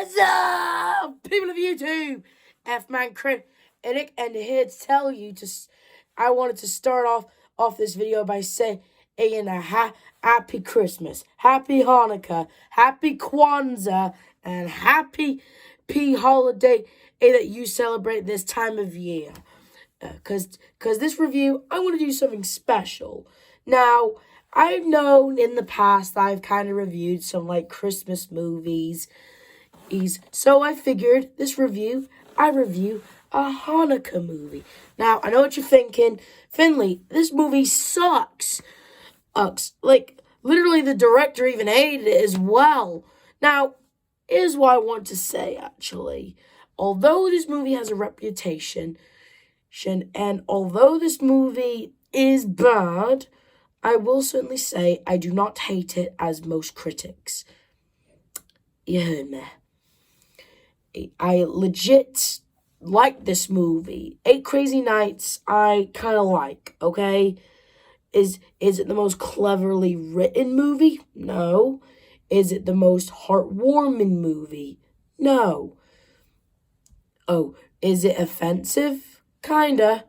What's up, people of YouTube? F-Man CRITIC, and here to tell you I wanted to start off this video by saying a happy Christmas, happy Hanukkah, happy Kwanzaa, and happy holiday that you celebrate this time of year. Cause this review, I want to do something special. Now, I've known in the past I've kind of reviewed some like Christmas movies. So I figured I review a Hanukkah movie. Now, I know what you're thinking. Finley, this movie sucks. Like, literally the director even hated it as well. Now, here's what I want to say, actually. Although this movie has a reputation, and although this movie is bad, I will certainly say I do not hate it as most critics. You heard me. I legit like this movie. 8 Crazy Nights, I kind of like, okay? Is it the most cleverly written movie? No. Is it the most heartwarming movie? No. Oh, is it offensive? Kinda.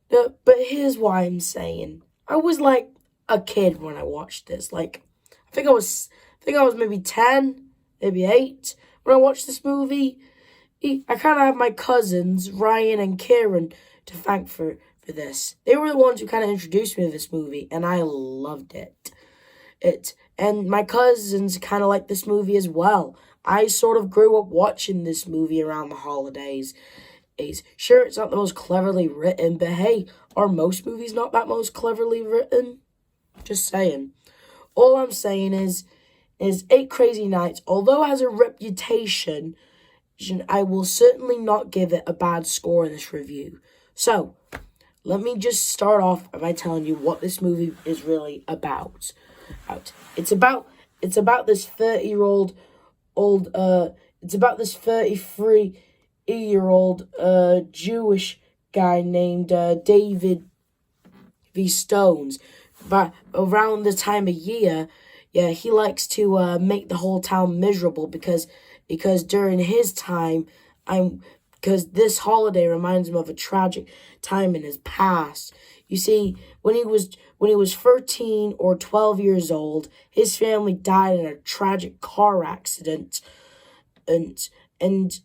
No, but here's why I'm saying. I was like a kid when I watched this. Like, I think I was maybe 10, maybe 8 when I watched this movie. I kind of have my cousins, Ryan and Karen, to thank for this. They were the ones who kind of introduced me to this movie, and I loved it. And my cousins kind of like this movie as well. I sort of grew up watching this movie around the holidays. Sure, it's not the most cleverly written, but hey, are most movies not that most cleverly written? Just saying. All I'm saying is 8 Crazy Nights, although it has a reputation, I will certainly not give it a bad score in this review. So, let me just start off by telling you what this movie is really about. It's about this 33-year-old Jewish guy named David V. Stones. But around the time of year, yeah, he likes to make the whole town miserable because during his time, because this holiday reminds him of a tragic time in his past. You see, when he was 13 or 12 years old, his family died in a tragic car accident, and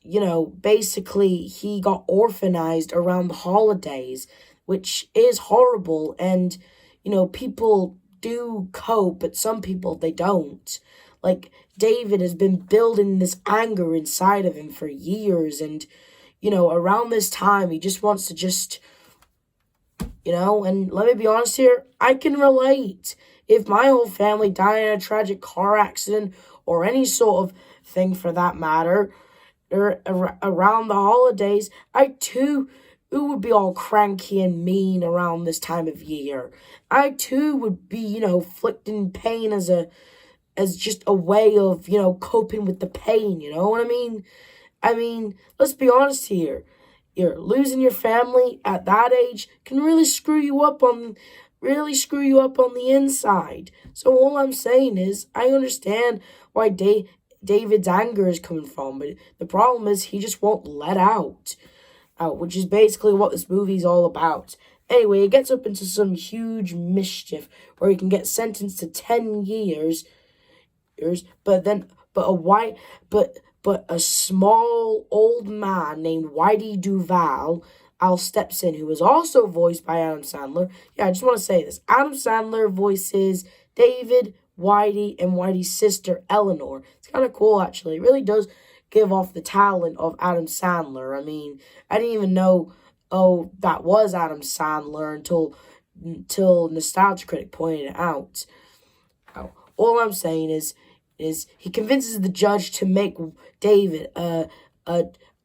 you know, basically he got orphanized around the holidays, which is horrible. And you know, people do cope, but some people, they don't. Like, David has been building this anger inside of him for years, and, you know, around this time, he just wants to you know, and let me be honest here, I can relate. If my whole family died in a tragic car accident, or any sort of thing for that matter, or around the holidays, I too would be all cranky and mean around this time of year. I too would be, you know, inflicting pain as just a way of, you know, coping with the pain, you know what I mean? I mean, let's be honest here. You're losing your family at that age can really screw you up on the inside. So all I'm saying is, I understand why David's anger is coming from, but the problem is he just won't let out, which is basically what this movie's all about. Anyway, it gets up into some huge mischief where he can get sentenced to 10 years, but a small old man named Whitey Duvall steps in, who is also voiced by Adam Sandler. Yeah, I just want to say this. Adam Sandler voices David, Whitey, and Whitey's sister, Eleanor. It's kind of cool, actually. It really does give off the talent of Adam Sandler. I mean, I didn't even know, that was Adam Sandler until Nostalgia Critic pointed it out. All I'm saying is he convinces the judge to make David a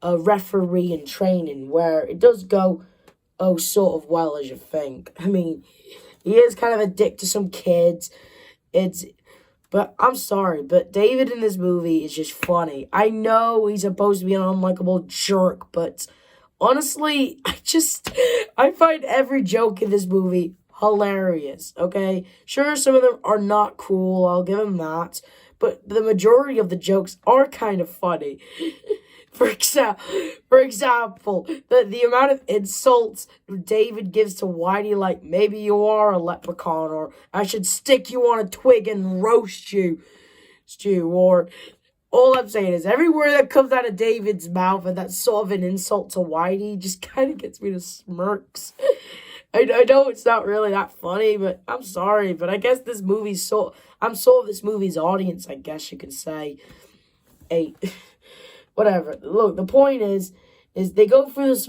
referee in training, where it does go sort of well as you think. I mean, he is kind of a dick to some kids. But I'm sorry, but David in this movie is just funny. I know he's supposed to be an unlikable jerk, but honestly, I find every joke in this movie hilarious, okay? Sure, some of them are not cool, I'll give him that. but the majority of the jokes are kind of funny. For example, the amount of insults David gives to Whitey, like, maybe you are a leprechaun, or I should stick you on a twig and roast you, or all I'm saying is every word that comes out of David's mouth and that's sort of an insult to Whitey just kind of gets me to smirks. I know it's not really that funny, but I'm sorry, but I guess this movie's I'm sort of this movie's audience, I guess you could say. Hey. Whatever. Look, the point is they go through this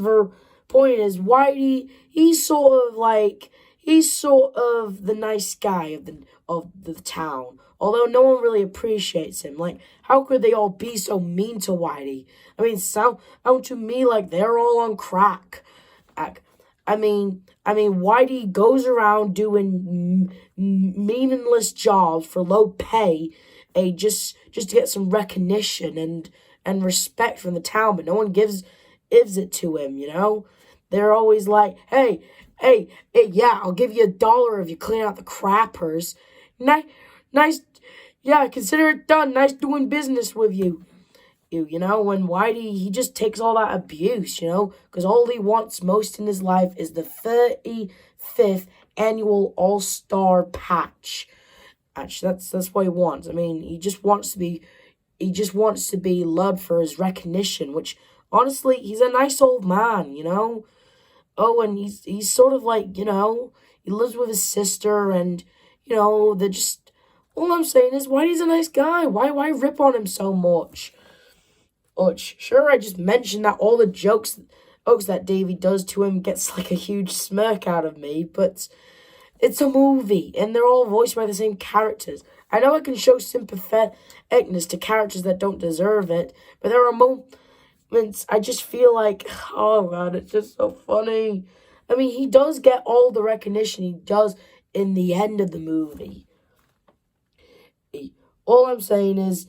point is Whitey, he's sort of the nice guy of the town. Although no one really appreciates him. Like, how could they all be so mean to Whitey? I mean, sound to me like they're all on crack. I mean, Whitey goes around doing meaningless jobs for low pay, just to get some recognition and respect from the town, but no one gives it to him, you know? They're always like, hey, yeah, I'll give you $1 if you clean out the crappers. Nice, yeah, consider it done. Nice doing business with you. You know, when Whitey, he just takes all that abuse, you know? Because all he wants most in his life is the 35th annual All-Star patch. Actually, that's what he wants. I mean, he just wants to be loved for his recognition, which, honestly, he's a nice old man, you know? Oh, and he's sort of like, you know, he lives with his sister, and, you know, all I'm saying is, Whitey's a nice guy. Why rip on him so much? Sure, I just mentioned that all the jokes that Davy does to him gets, like, a huge smirk out of me, but it's a movie, and they're all voiced by the same characters. I know I can show sympatheticness to characters that don't deserve it, but there are moments I just feel like, oh God, it's just so funny. I mean, he does get all the recognition he does in the end of the movie. All I'm saying is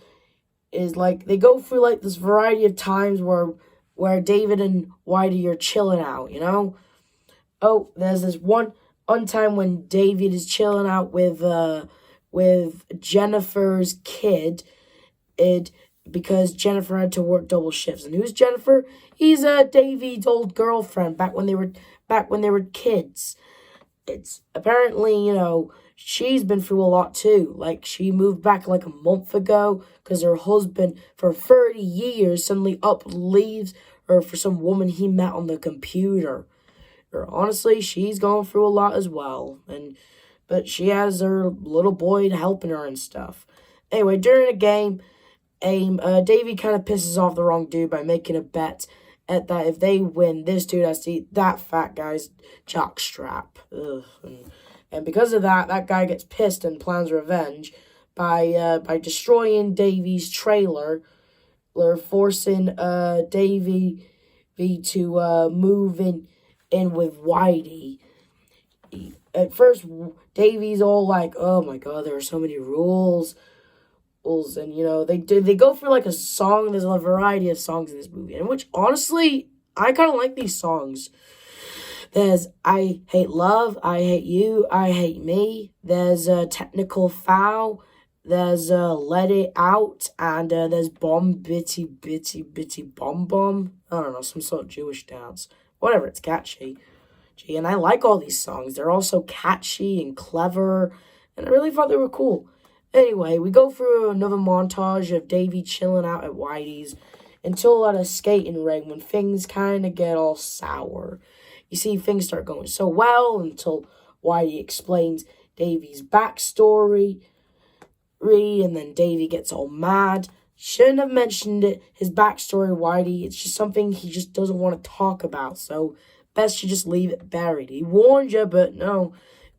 like, they go through like this variety of times where David and Whitey are chilling out, you know? Oh, there's this one time when David is chilling out with Jennifer's kid, because Jennifer had to work double shifts. And who's Jennifer? He's David's old girlfriend back when they were kids. It's apparently, you know, she's been through a lot too. Like, she moved back like a month ago because her husband for 30 years suddenly leaves her for some woman he met on the computer. Or honestly, she's going through a lot as well. But she has her little boy helping her and stuff. Anyway, during a game, Davey kind of pisses off the wrong dude by making a bet at that if they win, this dude has to eat that fat guy's jockstrap. Ugh. And because of that, that guy gets pissed and plans revenge by destroying Davey's trailer, forcing Davey to move in with Whitey. At first, Davey's all like, oh my God, there are so many rules. And, you know, they go through like a song. There's a variety of songs in this movie, in which, honestly, I kind of like these songs. There's I Hate Love, I Hate You, I Hate Me. There's Technical Foul. There's Let It Out. And there's Bomb Bitty Bitty Bitty Bomb Bomb. I don't know, some sort of Jewish dance. Whatever, it's catchy. Gee, and I like all these songs. They're all so catchy and clever. And I really thought they were cool. Anyway, we go through another montage of Davey chilling out at Whitey's until at a skating ring when things kind of get all sour. You see, things start going so well until Whitey explains Davey's backstory, and then Davey gets all mad. Shouldn't have mentioned it, his backstory, Whitey. It's just something he just doesn't want to talk about, so best you just leave it buried. He warned you, but no.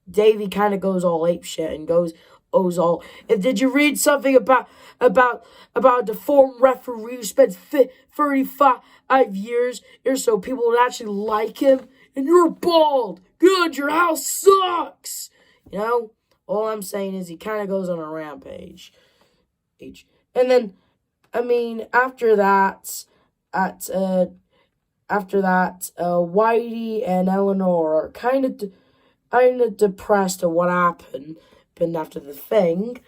Davey kind of goes all apeshit and goes all. And did you read something about a deformed referee who spent 35 years or so people would actually like him? And you're bald. Good, your house sucks. You know, all I'm saying is he kind of goes on a rampage. And then, I mean, after that, Whitey and Eleanor are kind of depressed at what happened after the thing,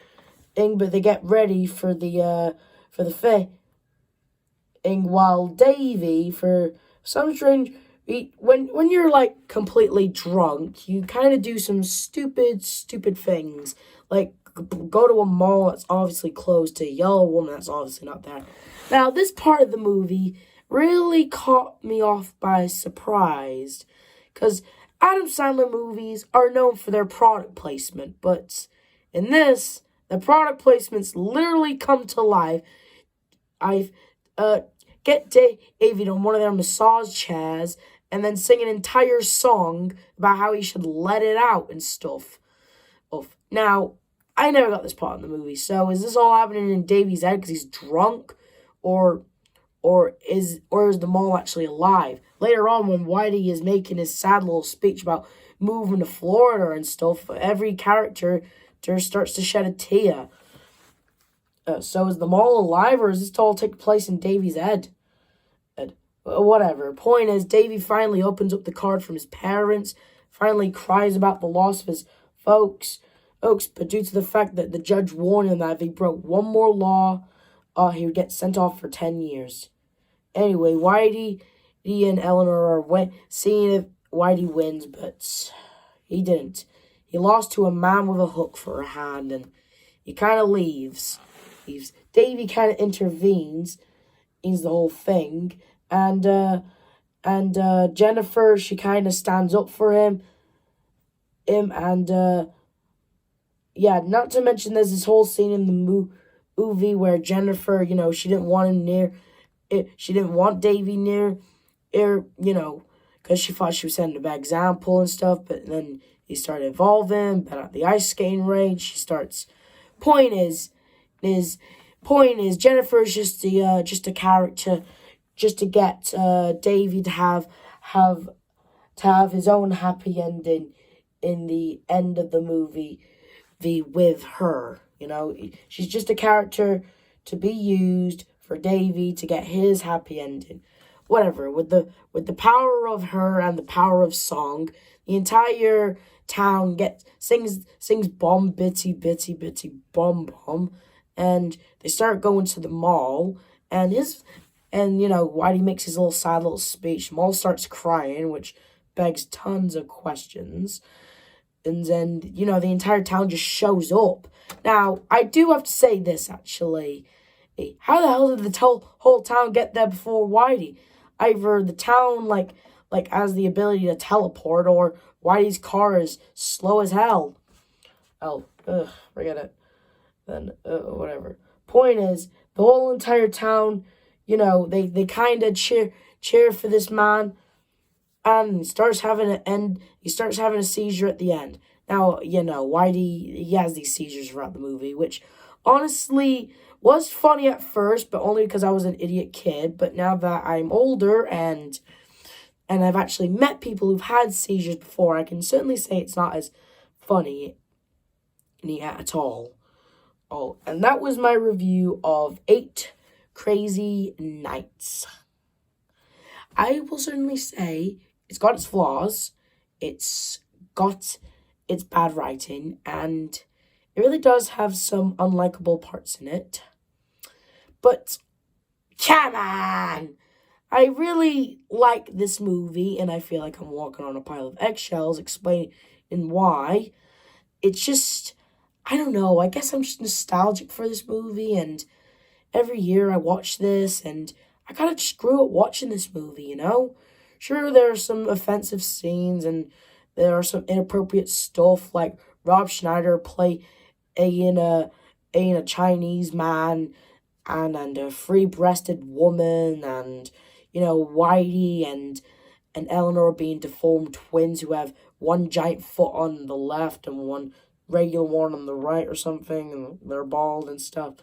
but they get ready for the thing. While Davy, for some strange, when you're like completely drunk, you kind of do some stupid things, like go to a mall that's obviously closed, to a yellow woman that's obviously not there. Now, this part of the movie really caught me off by surprise, because Adam Sandler movies are known for their product placement, but in this, the product placements literally come to life. I've get David on one of their massage chairs and then sing an entire song about how he should let it out and stuff. Now, I never got this part in the movie, so is this all happening in Davy's head because he's drunk? Or is the mall actually alive? Later on, when Whitey is making his sad little speech about moving to Florida and stuff, every character starts to shed a tear. So is the mall alive, or is this all take place in Davy's head? Whatever. Point is, Davy finally opens up the card from his parents, finally cries about the loss of his folks, but due to the fact that the judge warned him that if he broke one more law, he would get sent off for 10 years. Anyway, Whitey and Eleanor are seeing if Whitey wins, but he didn't. He lost to a man with a hook for a hand, and he kind of leaves. Davy kind of intervenes in the whole thing, and Jennifer, she kind of stands up for him, and not to mention there's this whole scene in the movie where Jennifer, she didn't want him near it. She didn't want Davy near, because she thought she was setting a bad example and stuff. But then he started involving, but at the ice skating range, she starts. Point is Jennifer is just a character, just to get Davy to have his own happy ending in the end of the movie, with her. She's just a character to be used for Davy to get his happy ending. Whatever. With the power of her and the power of song, the entire town sings bomb bitty bitty bitty bomb bomb, and they start going to the mall, and Whitey makes his little sad little speech. Mall starts crying, which begs tons of questions. And then, the entire town just shows up. Now, I do have to say this, actually. How the hell did the whole town get there before Whitey? Either the town, like has the ability to teleport, or Whitey's car is slow as hell. Forget it. Then, whatever. Point is, the whole entire town, they kind of cheer for this man, and he starts having a seizure at the end. Now, Whitey, he has these seizures throughout the movie, which honestly was funny at first, but only because I was an idiot kid. But now that I'm older and I've actually met people who've had seizures before, I can certainly say it's not as funny at all. Oh, and that was my review of 8 Crazy Nights. I will certainly say it's got its flaws, it's got its bad writing, and it really does have some unlikable parts in it. But, come on! I really like this movie, and I feel like I'm walking on a pile of eggshells explaining why. It's just, I don't know, I guess I'm just nostalgic for this movie, and every year I watch this, and I kind of just grew up watching this movie, Sure, there are some offensive scenes, and there are some inappropriate stuff, like Rob Schneider playing a Chinese man, and a free-breasted woman, and, Whitey and Eleanor being deformed twins who have one giant foot on the left and one regular one on the right or something, and they're bald and stuff.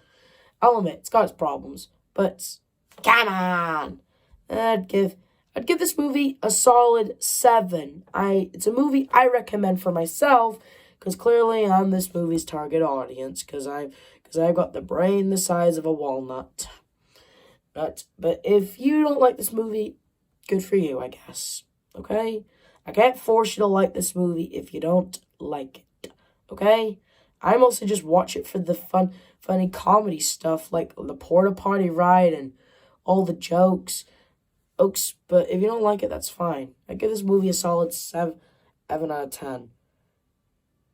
I'll admit, it's got its problems, but come on! I'd give this movie a solid 7. It's a movie I recommend for myself, because clearly I'm this movie's target audience, because I've got the brain the size of a walnut. But if you don't like this movie, good for you, I guess. Okay? I can't force you to like this movie if you don't like it. Okay? I mostly just watch it for the funny comedy stuff, like the porta potty ride and all the jokes. But if you don't like it, that's fine. I give this movie a solid 7 out of 10.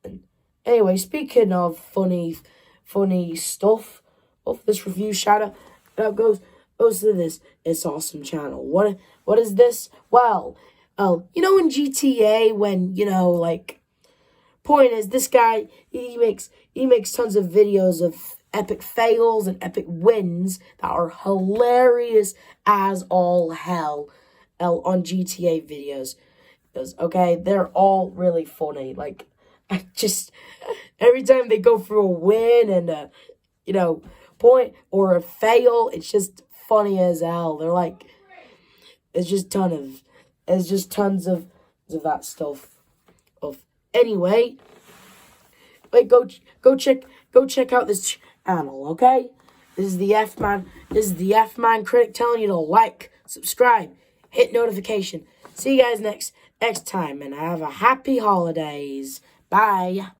And anyway, speaking of funny stuff, of this review shout out goes to this It's Awesome channel. What is this? Well, in GTA when, like, point is, this guy, he makes tons of videos of epic fails and epic wins that are hilarious as all hell on GTA videos. Okay, they're all really funny. Like, I just, every time they go for a win and point or a fail, it's just funny as hell. They're like, it's just tons of that stuff. Anyway, like, go check out this channel, okay? This is the F Man Critic telling you to like, subscribe, hit notification. See you guys next time, and have a happy holidays. Bye.